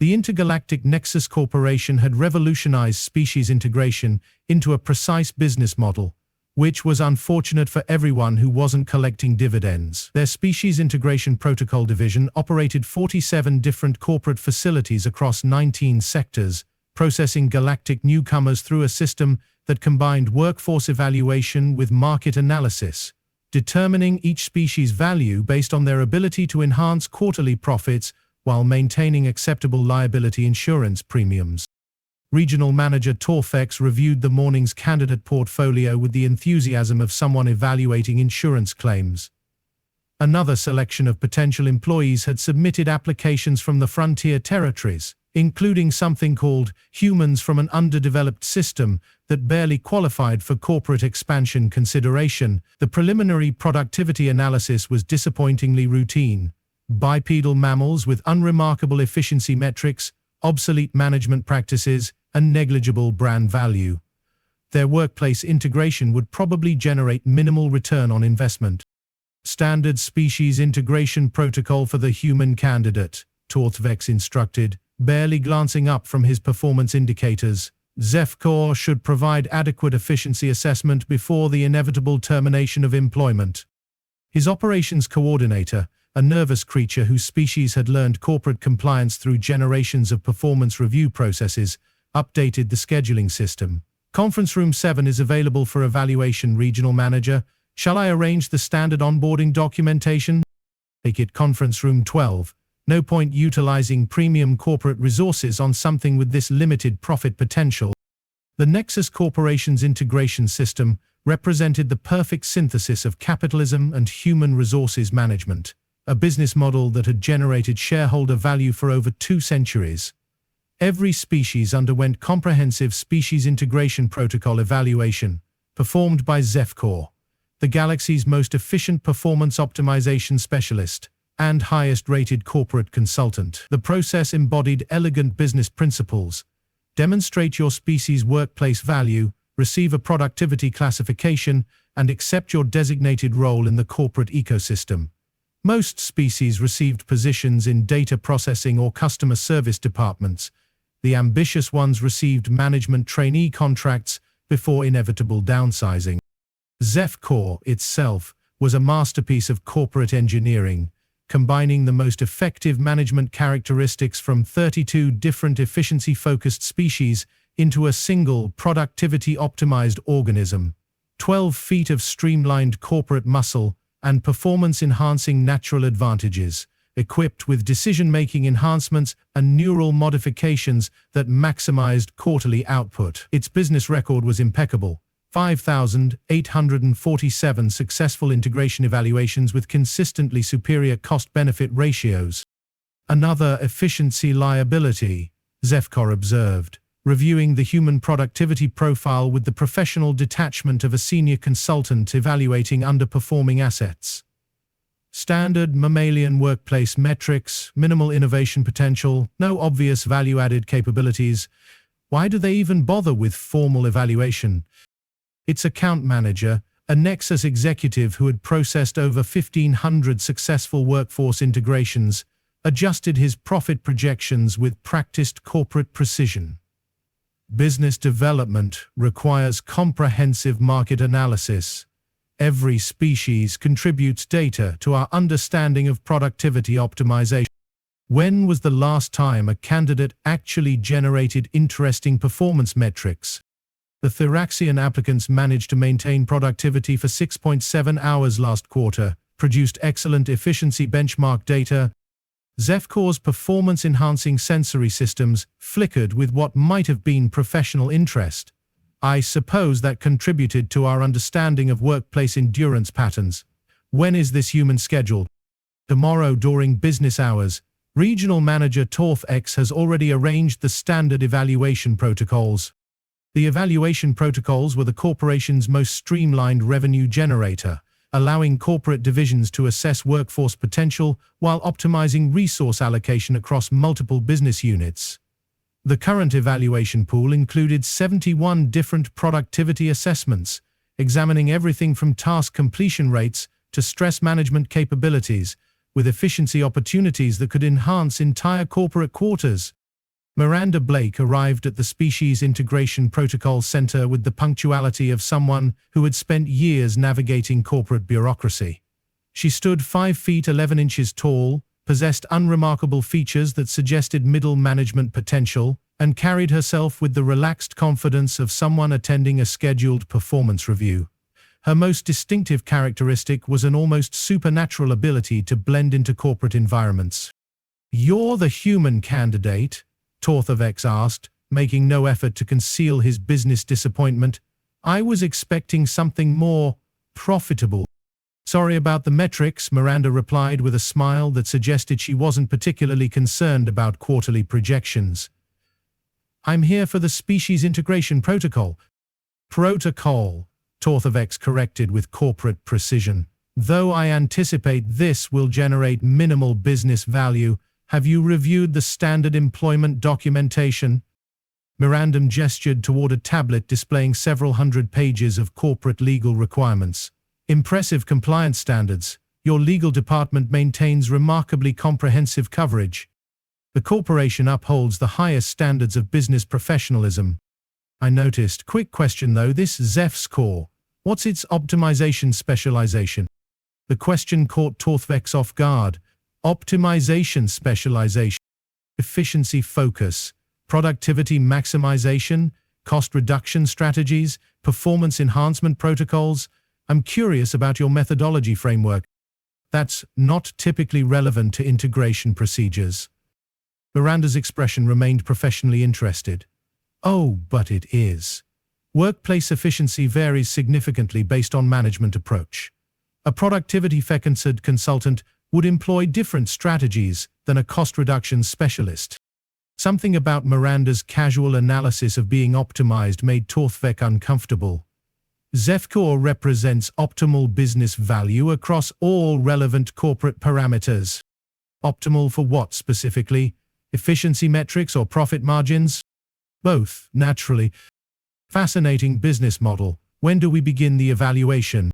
The Intergalactic Nexus Corporation had revolutionized species integration into a precise business model, which was unfortunate for everyone who wasn't collecting dividends. Their species integration protocol division operated 47 different corporate facilities across 19 sectors, processing galactic newcomers through a system that combined workforce evaluation with market analysis, determining each species' value based on their ability to enhance quarterly profits while maintaining acceptable liability insurance premiums. Regional Manager Torfex reviewed the morning's candidate portfolio with the enthusiasm of someone evaluating insurance claims. Another selection of potential employees had submitted applications from the frontier territories, including something called humans from an underdeveloped system that barely qualified for corporate expansion consideration. The preliminary productivity analysis was disappointingly routine. Bipedal mammals with unremarkable efficiency metrics, obsolete management practices, and negligible brand value. Their workplace integration would probably generate minimal return on investment. Standard species integration protocol for the human candidate, Torfex instructed, barely glancing up from his performance indicators. Zeph'korr should provide adequate efficiency assessment before the inevitable termination of employment. His operations coordinator, a nervous creature whose species had learned corporate compliance through generations of performance review processes, updated the scheduling system. Conference Room 7 is available for evaluation, Regional Manager. Shall I arrange the standard onboarding documentation? Take it, Conference Room 12. No point utilizing premium corporate resources on something with this limited profit potential. The Nexus Corporation's integration system represented the perfect synthesis of capitalism and human resources management, a business model that had generated shareholder value for over 2 centuries. Every species underwent comprehensive species integration protocol evaluation, performed by Zeph'korr, the galaxy's most efficient performance optimization specialist and highest-rated corporate consultant. The process embodied elegant business principles: demonstrate your species' workplace value, receive a productivity classification, and accept your designated role in the corporate ecosystem. Most species received positions in data processing or customer service departments. The ambitious ones received management trainee contracts before inevitable downsizing. Zeph'korr itself was a masterpiece of corporate engineering, combining the most effective management characteristics from 32 different efficiency-focused species into a single productivity-optimized organism. 12 feet of streamlined corporate muscle and performance-enhancing natural advantages, equipped with decision-making enhancements and neural modifications that maximized quarterly output. Its business record was impeccable: 5,847 successful integration evaluations with consistently superior cost-benefit ratios. Another efficiency liability, Zeph'korr observed, reviewing the human productivity profile with the professional detachment of a senior consultant evaluating underperforming assets. Standard mammalian workplace metrics, minimal innovation potential, no obvious value-added capabilities. Why do they even bother with formal evaluation? Its account manager, a Nexus executive who had processed over 1,500 successful workforce integrations, adjusted his profit projections with practiced corporate precision. Business development requires comprehensive market analysis. Every species contributes data to our understanding of productivity optimization. When was the last time a candidate actually generated interesting performance metrics? The Theraxian applicants managed to maintain productivity for 6.7 hours last quarter, produced excellent efficiency benchmark data. Zeph'korr's performance-enhancing sensory systems flickered with what might have been professional interest. I suppose that contributed to our understanding of workplace endurance patterns. When is this human scheduled? Tomorrow during business hours. Regional Manager Torfex has already arranged the standard evaluation protocols. The evaluation protocols were the corporation's most streamlined revenue generator, allowing corporate divisions to assess workforce potential while optimizing resource allocation across multiple business units. The current evaluation pool included 71 different productivity assessments, examining everything from task completion rates to stress management capabilities, with efficiency opportunities that could enhance entire corporate quarters. Miranda Blake arrived at the Species Integration Protocol Center with the punctuality of someone who had spent years navigating corporate bureaucracy. She stood 5 feet 11 inches tall, possessed unremarkable features that suggested middle management potential, and carried herself with the relaxed confidence of someone attending a scheduled performance review. Her most distinctive characteristic was an almost supernatural ability to blend into corporate environments. "You're the human candidate?" Torthavex asked, making no effort to conceal his business disappointment. "I was expecting something more profitable." "Sorry about the metrics," Miranda replied with a smile that suggested she wasn't particularly concerned about quarterly projections. "I'm here for the Species Integration Protocol." "Protocol," Torthavex corrected with corporate precision. "Though I anticipate this will generate minimal business value, have you reviewed the standard employment documentation?" Miranda gestured toward a tablet displaying several hundred pages of corporate legal requirements. "Impressive compliance standards. Your legal department maintains remarkably comprehensive coverage. The corporation upholds the highest standards of business professionalism." "I noticed. Quick question though, this Zeph'korr, what's its optimization specialization?" The question caught Torthavex off guard. Optimization specialization. Efficiency focus, productivity maximization, cost reduction strategies, performance enhancement protocols. "I'm curious about your methodology framework." "That's not typically relevant to integration procedures." Miranda's expression remained professionally interested. "Oh, but it is. Workplace efficiency varies significantly based on management approach. A productivity-focused consultant would employ different strategies than a cost reduction specialist." Something about Miranda's casual analysis of being optimized made Torthavex uncomfortable. "Zeph'korr represents optimal business value across all relevant corporate parameters." "Optimal for what specifically? Efficiency metrics or profit margins?" "Both, naturally." "Fascinating business model. When do we begin the evaluation?"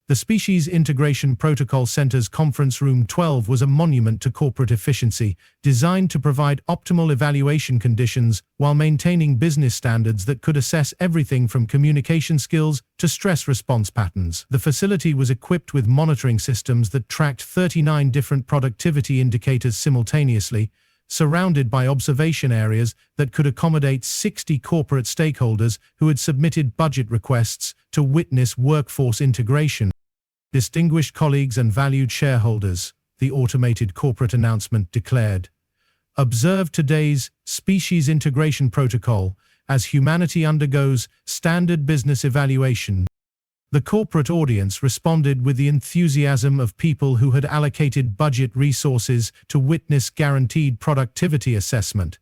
The Species Integration Protocol Center's Conference Room 12 was a monument to corporate efficiency, designed to provide optimal evaluation conditions while maintaining business standards that could assess everything from communication skills to stress response patterns. The facility was equipped with monitoring systems that tracked 39 different productivity indicators simultaneously, surrounded by observation areas that could accommodate 60 corporate stakeholders who had submitted budget requests to witness workforce integration. "Distinguished colleagues and valued shareholders," the automated corporate announcement declared, "observe today's Species Integration Protocol as humanity undergoes standard business evaluation." The corporate audience responded with the enthusiasm of people who had allocated budget resources to witness guaranteed productivity assessment.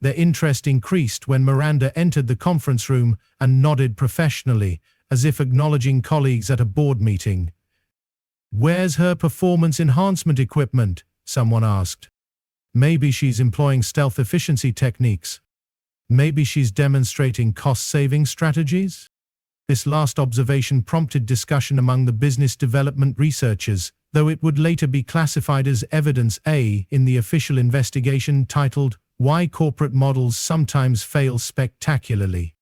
Their interest increased when Miranda entered the conference room and nodded professionally, as if acknowledging colleagues at a board meeting. "Where's her performance enhancement equipment?" someone asked. "Maybe she's employing stealth efficiency techniques. Maybe she's demonstrating cost-saving strategies?" This last observation prompted discussion among the business development researchers, though it would later be classified as Evidence A in the official investigation titled, "Why Corporate Models Sometimes Fail Spectacularly."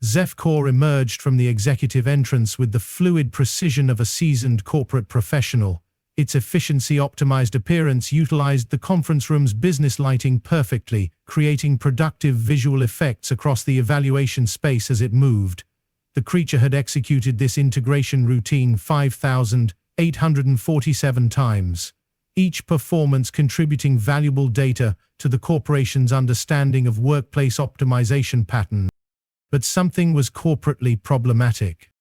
Zeph'korr emerged from the executive entrance with the fluid precision of a seasoned corporate professional. Its efficiency-optimized appearance utilized the conference room's business lighting perfectly, creating productive visual effects across the evaluation space as it moved. The creature had executed this integration routine 5,847 times, each performance contributing valuable data to the corporation's understanding of workplace optimization patterns. But something was corporately problematic.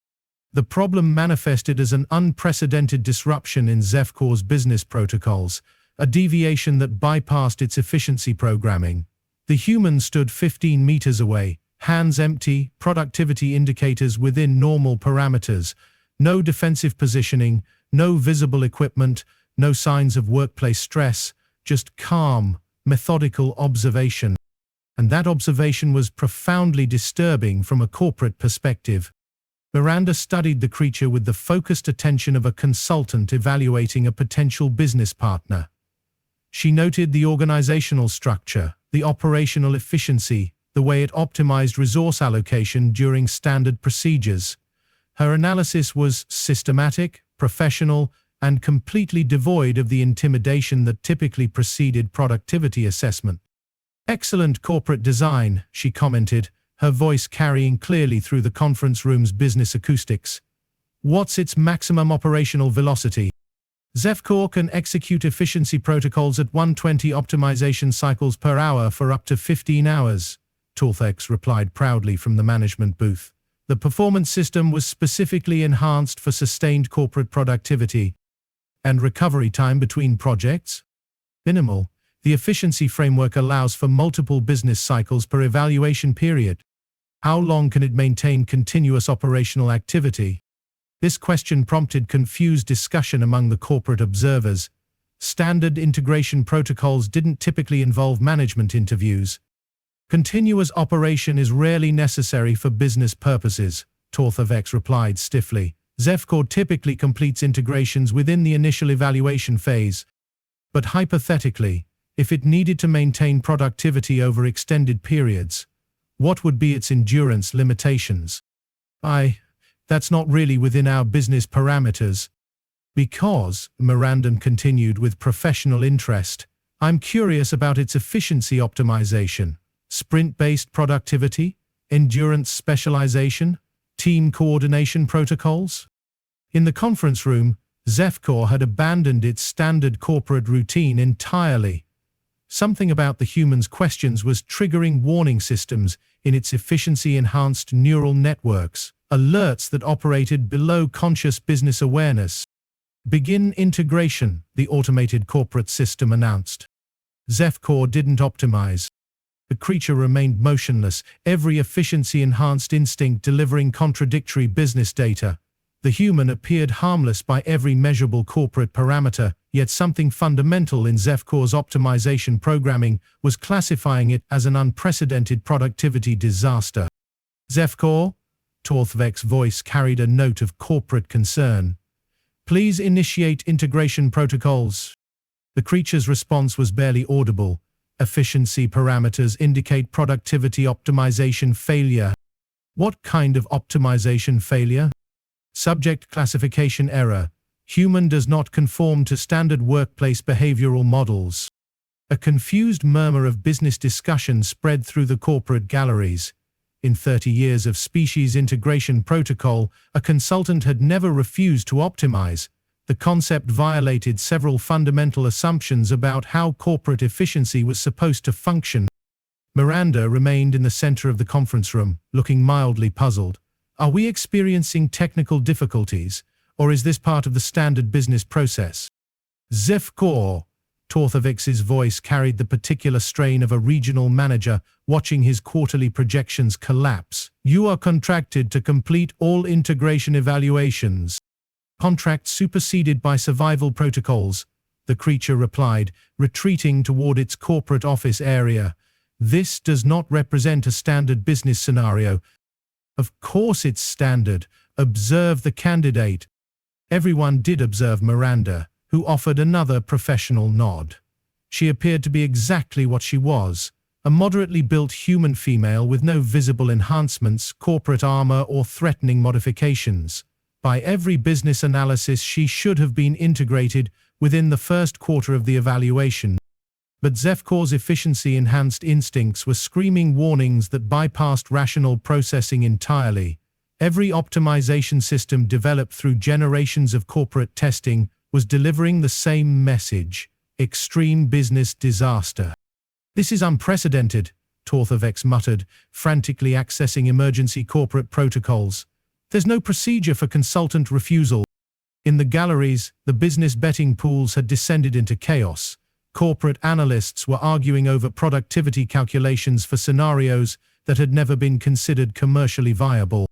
The problem manifested as an unprecedented disruption in Zeph'korr's business protocols, a deviation that bypassed its efficiency programming. The human stood 15 meters away, hands empty, productivity indicators within normal parameters, no defensive positioning, no visible equipment, no signs of workplace stress, just calm, methodical observation. And that observation was profoundly disturbing from a corporate perspective. Miranda studied the creature with the focused attention of a consultant evaluating a potential business partner. She noted the organizational structure, the operational efficiency, the way it optimized resource allocation during standard procedures. Her analysis was systematic, professional, and completely devoid of the intimidation that typically preceded productivity assessment. "Excellent corporate design," she commented, her voice carrying clearly through the conference room's business acoustics. "What's its maximum operational velocity?" "Zeph'korr can execute efficiency protocols at 120 optimization cycles per hour for up to 15 hours, Torthex replied proudly from the management booth. The performance system was specifically enhanced for sustained corporate productivity. And recovery time between projects? Minimal. The efficiency framework allows for multiple business cycles per evaluation period. How long can it maintain continuous operational activity? This question prompted confused discussion among the corporate observers. Standard integration protocols didn't typically involve management interviews. Continuous operation is rarely necessary for business purposes, Torthex replied stiffly. Zeph'korr typically completes integrations within the initial evaluation phase. But hypothetically, if it needed to maintain productivity over extended periods, what would be its endurance limitations? That's not really within our business parameters. Because, Miranda continued with professional interest, I'm curious about its efficiency optimization, sprint-based productivity, endurance specialization, team coordination protocols. In the conference room, Zeph'korr had abandoned its standard corporate routine entirely. Something about the human's questions was triggering warning systems in its efficiency-enhanced neural networks, alerts that operated below conscious business awareness. Begin integration, the automated corporate system announced. Zeph'korr didn't optimize. The creature remained motionless, every efficiency-enhanced instinct delivering contradictory business data. The human appeared harmless by every measurable corporate parameter, yet something fundamental in Zeph'korr's optimization programming was classifying it as an unprecedented productivity disaster. Zeph'korr? Torthvek's voice carried a note of corporate concern. Please initiate integration protocols. The creature's response was barely audible. Efficiency parameters indicate productivity optimization failure. What kind of optimization failure? Subject classification error. Human does not conform to standard workplace behavioral models. A confused murmur of business discussion spread through the corporate galleries. In 30 years of species integration protocol, a consultant had never refused to optimize. The concept violated several fundamental assumptions about how corporate efficiency was supposed to function. Miranda remained in the center of the conference room, looking mildly puzzled. Are we experiencing technical difficulties, or is this part of the standard business process? Zeph'korr, Torthevex's voice carried the particular strain of a regional manager watching his quarterly projections collapse. You are contracted to complete all integration evaluations. Contract superseded by survival protocols, the creature replied, retreating toward its corporate office area. This does not represent a standard business scenario. Of course it's standard. Observe the candidate. Everyone did observe Miranda, who offered another professional nod. She appeared to be exactly what she was, a moderately built human female with no visible enhancements, corporate armor, or threatening modifications. By every business analysis, she should have been integrated within the first quarter of the evaluation. But Zeph'korr's efficiency-enhanced instincts were screaming warnings that bypassed rational processing entirely. Every optimization system developed through generations of corporate testing was delivering the same message: extreme business disaster. This is unprecedented, Torthex muttered, frantically accessing emergency corporate protocols. There's no procedure for consultant refusal. In the galleries, the business betting pools had descended into chaos. Corporate analysts were arguing over productivity calculations for scenarios that had never been considered commercially viable.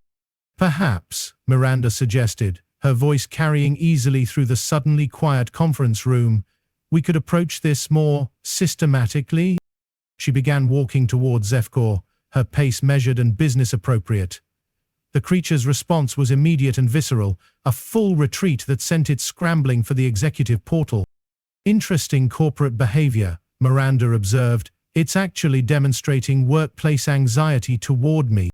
Perhaps, Miranda suggested, her voice carrying easily through the suddenly quiet conference room, we could approach this more systematically. She began walking toward Zeph'korr, her pace measured and business appropriate. The creature's response was immediate and visceral, a full retreat that sent it scrambling for the executive portal. Interesting corporate behavior, Miranda observed, It's actually demonstrating workplace anxiety toward me.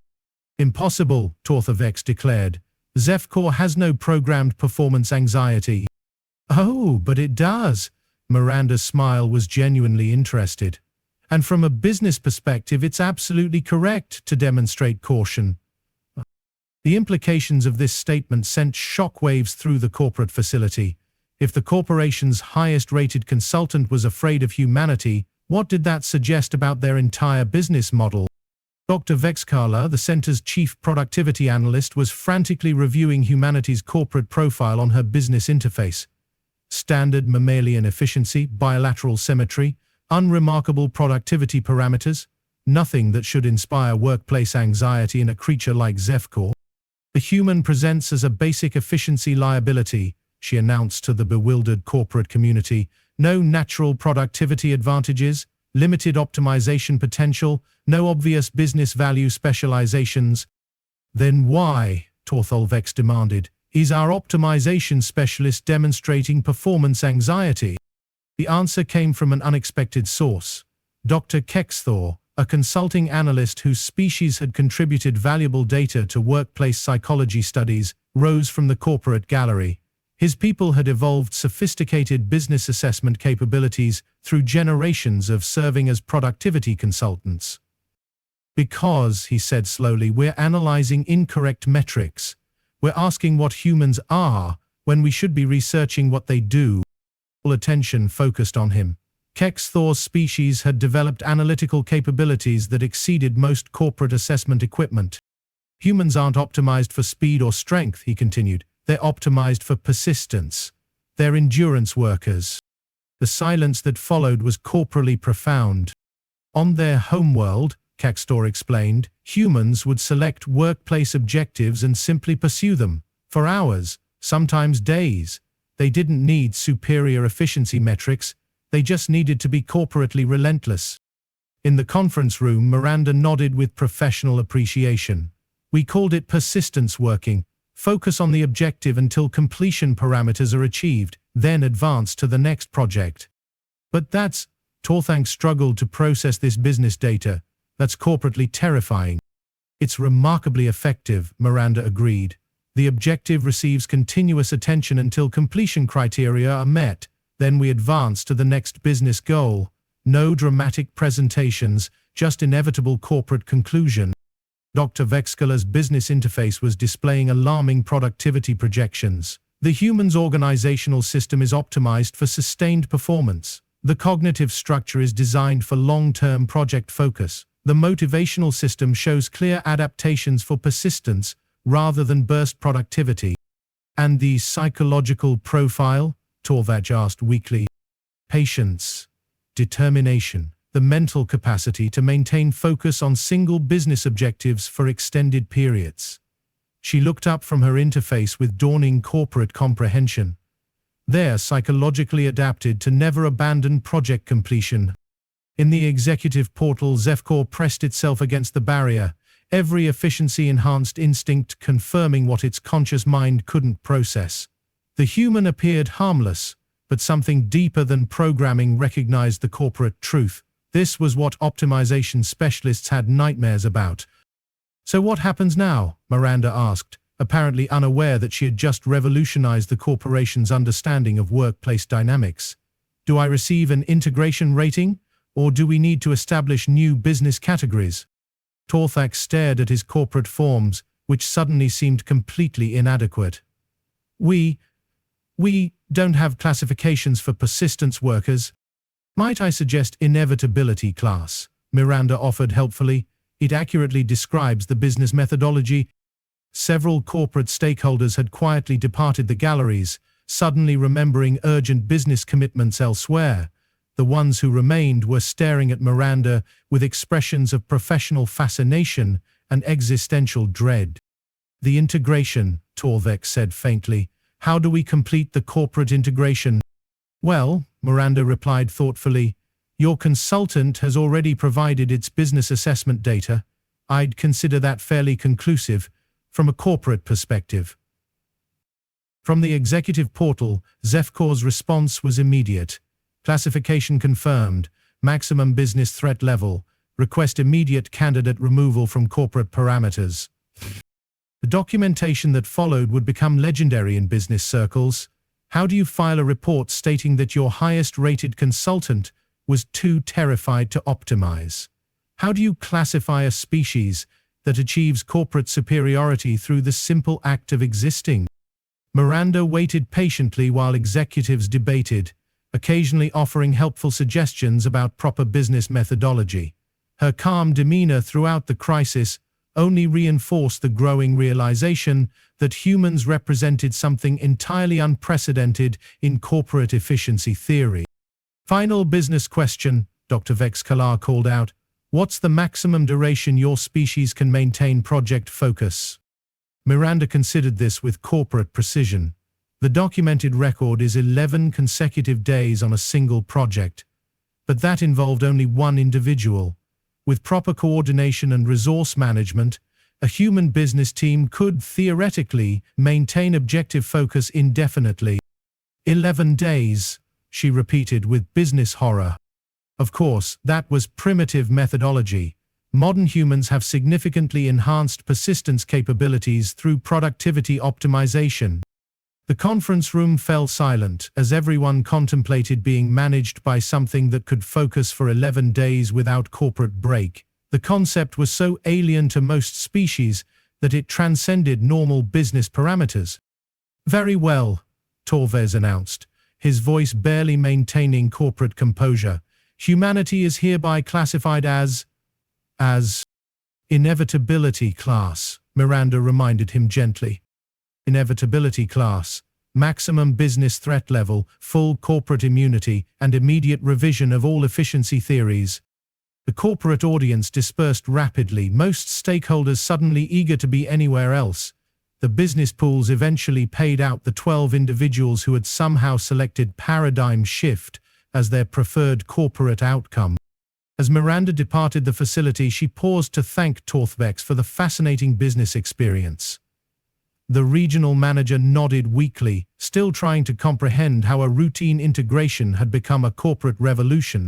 Impossible, Torthavex declared. Zeph'korr has no programmed performance anxiety. Oh, but it does. Miranda's smile was genuinely interested. And from a business perspective, it's absolutely correct to demonstrate caution. The implications of this statement sent shockwaves through the corporate facility. If the corporation's highest-rated consultant was afraid of humanity, what did that suggest about their entire business model? Dr. Zeph'korr, the center's chief productivity analyst, was frantically reviewing humanity's corporate profile on her business interface. Standard mammalian efficiency, bilateral symmetry, unremarkable productivity parameters, nothing that should inspire workplace anxiety in a creature like Zeph'korr. The human presents as a basic efficiency liability, she announced to the bewildered corporate community. No natural productivity advantages, limited optimization potential, no obvious business value specializations. Then why, Torthavex demanded, is our optimization specialist demonstrating performance anxiety? The answer came from an unexpected source. Dr. Zeph'korr, a consulting analyst whose species had contributed valuable data to workplace psychology studies, rose from the corporate gallery. His people had evolved sophisticated business assessment capabilities through generations of serving as productivity consultants. Because, he said slowly, we're analyzing incorrect metrics. We're asking what humans are when we should be researching what they do. All attention focused on him. Zeph'korr's species had developed analytical capabilities that exceeded most corporate assessment equipment. Humans aren't optimized for speed or strength, he continued. They're optimized for persistence. They're endurance workers. The silence that followed was corporally profound. On their homeworld, Zeph'korr explained, humans would select workplace objectives and simply pursue them. For hours, sometimes days. They didn't need superior efficiency metrics. They just needed to be corporately relentless. In the conference room, Miranda nodded with professional appreciation. We called it persistence working. Focus on the objective until completion parameters are achieved, then advance to the next project. But Torthavex struggled to process this business data. That's corporately terrifying. It's remarkably effective, Miranda agreed. The objective receives continuous attention until completion criteria are met. Then we advance to the next business goal. No dramatic presentations, just inevitable corporate conclusion. Dr. Zeph'korr's business interface was displaying alarming productivity projections. The human's organizational system is optimized for sustained performance. The cognitive structure is designed for long-term project focus. The motivational system shows clear adaptations for persistence rather than burst productivity. And the psychological profile? Torthavex asked weakly. Patience, determination, the mental capacity to maintain focus on single business objectives for extended periods. She looked up from her interface with dawning corporate comprehension. They're psychologically adapted to never abandon project completion. In the executive portal, Zeph'korr pressed itself against the barrier, every efficiency-enhanced instinct confirming what its conscious mind couldn't process. The human appeared harmless, but something deeper than programming recognized the corporate truth. This was what optimization specialists had nightmares about. So what happens now? Miranda asked, apparently unaware that she had just revolutionized the corporation's understanding of workplace dynamics. Do I receive an integration rating, or do we need to establish new business categories? Torthavex stared at his corporate forms, which suddenly seemed completely inadequate. We don't have classifications for persistence workers. Might I suggest inevitability class? Miranda offered helpfully. It accurately describes the business methodology. Several corporate stakeholders had quietly departed the galleries, suddenly remembering urgent business commitments elsewhere. The ones who remained were staring at Miranda with expressions of professional fascination and existential dread. The integration, Torthavex said faintly. How do we complete the corporate integration? Well, Miranda replied thoughtfully, your consultant has already provided its business assessment data. I'd consider that fairly conclusive from a corporate perspective. From the executive portal, Zeph'korr's response was immediate. Classification confirmed. maximum business threat level, request immediate candidate removal from corporate parameters. The documentation that followed would become legendary in business circles. How do you file a report stating that your highest-rated consultant was too terrified to optimize? How do you classify a species that achieves corporate superiority through the simple act of existing? Miranda waited patiently while executives debated, occasionally offering helpful suggestions about proper business methodology. Her calm demeanor throughout the crisis only reinforced the growing realization that humans represented something entirely unprecedented in corporate efficiency theory. Final business question, Dr. Zeph'korr called out. What's the maximum duration your species can maintain project focus? Miranda considered this with corporate precision. The documented record is 11 consecutive days on a single project, but that involved only one individual. With proper coordination and resource management, a human business team could theoretically maintain objective focus indefinitely. 11 days, she repeated with business horror. Of course, that was primitive methodology. Modern humans have significantly enhanced persistence capabilities through productivity optimization. The conference room fell silent as everyone contemplated being managed by something that could focus for 11 days without corporate break. The concept was so alien to most species that it transcended normal business parameters. Very well, Torves announced, his voice barely maintaining corporate composure. Humanity is hereby classified as inevitability class, Miranda reminded him gently. Inevitability class, maximum business threat level, full corporate immunity, and immediate revision of all efficiency theories. The corporate audience dispersed rapidly, most stakeholders suddenly eager to be anywhere else. The business pools eventually paid out the 12 individuals who had somehow selected paradigm shift as their preferred corporate outcome. As Miranda departed the facility, she paused to thank Torves for the fascinating business experience. The regional manager nodded weakly, still trying to comprehend how a routine integration had become a corporate revolution.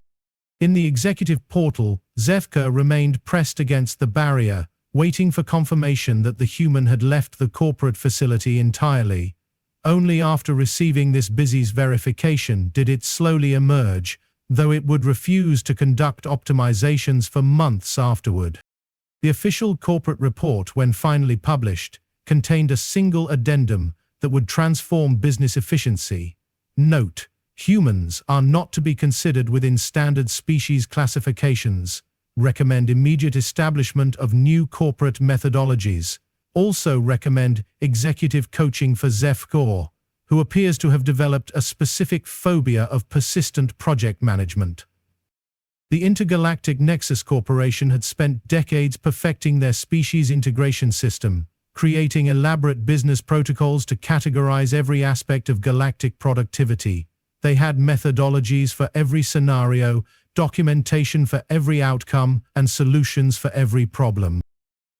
In the executive portal, Zeph'korr remained pressed against the barrier, waiting for confirmation that the human had left the corporate facility entirely. Only after receiving this busy's verification did it slowly emerge, though it would refuse to conduct optimizations for months afterward. The official corporate report, when finally published, contained a single addendum that would transform business efficiency. Note: humans are not to be considered within standard species classifications. Recommend immediate establishment of new corporate methodologies. Also recommend executive coaching for Zeph'korr, who appears to have developed a specific phobia of persistent project management. The Intergalactic Nexus Corporation had spent decades perfecting their species integration system, creating elaborate business protocols to categorize every aspect of galactic productivity. They had methodologies for every scenario, documentation for every outcome, and solutions for every problem.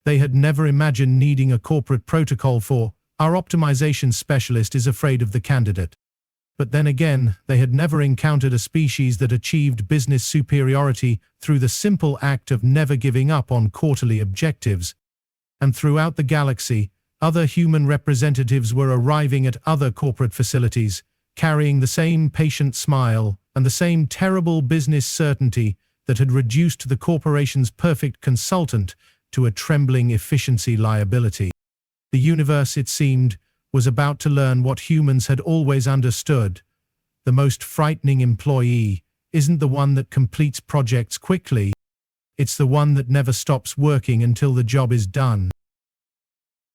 They had never imagined needing a corporate protocol for, "Our optimization specialist is afraid of the candidate." But then again, they had never encountered a species that achieved business superiority through the simple act of never giving up on quarterly objectives. And throughout the galaxy, other human representatives were arriving at other corporate facilities, carrying the same patient smile and the same terrible business certainty that had reduced the corporation's perfect consultant to a trembling efficiency liability. The universe, it seemed, was about to learn what humans had always understood. The most frightening employee isn't the one that completes projects quickly. It's the one that never stops working until the job is done.